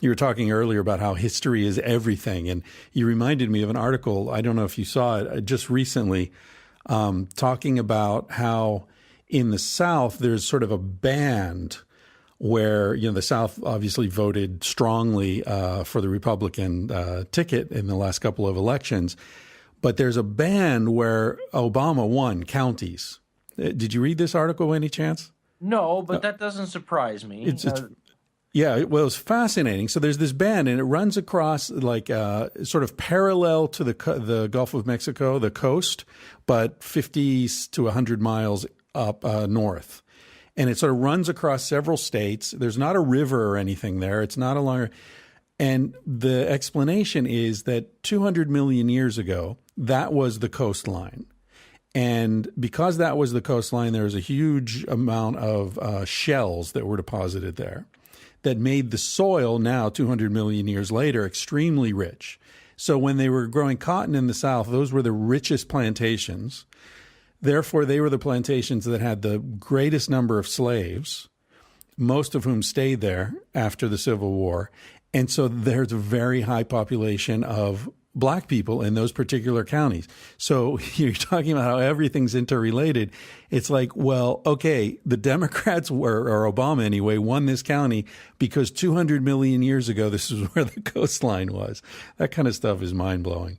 You were talking earlier about how history is everything, and you reminded me of an article. I don't know if you saw it just recently, talking about how in the South there's sort of a band where, the South obviously voted strongly for the Republican ticket in the last couple of elections, but there's a band where Obama won counties. Did you read this article by any chance? No, but that doesn't surprise me. Yeah, well, it's fascinating. So there's this band, and it runs across sort of parallel to the Gulf of Mexico, the coast, but 50 to 100 miles up north. And it sort of runs across several states. There's not a river or anything there. It's not a long. And the explanation is that 200 million years ago, that was the coastline. And because that was the coastline, there was a huge amount of shells that were deposited there that made the soil now, 200 million years later, extremely rich. So when they were growing cotton in the South, those were the richest plantations. Therefore, they were the plantations that had the greatest number of slaves, most of whom stayed there after the Civil War. And so there's a very high population of black people in those particular counties. So you're talking about how everything's interrelated. It's like, well, okay, the Democrats or Obama anyway, won this county because 200 million years ago, this is where the coastline was. That kind of stuff is mind blowing.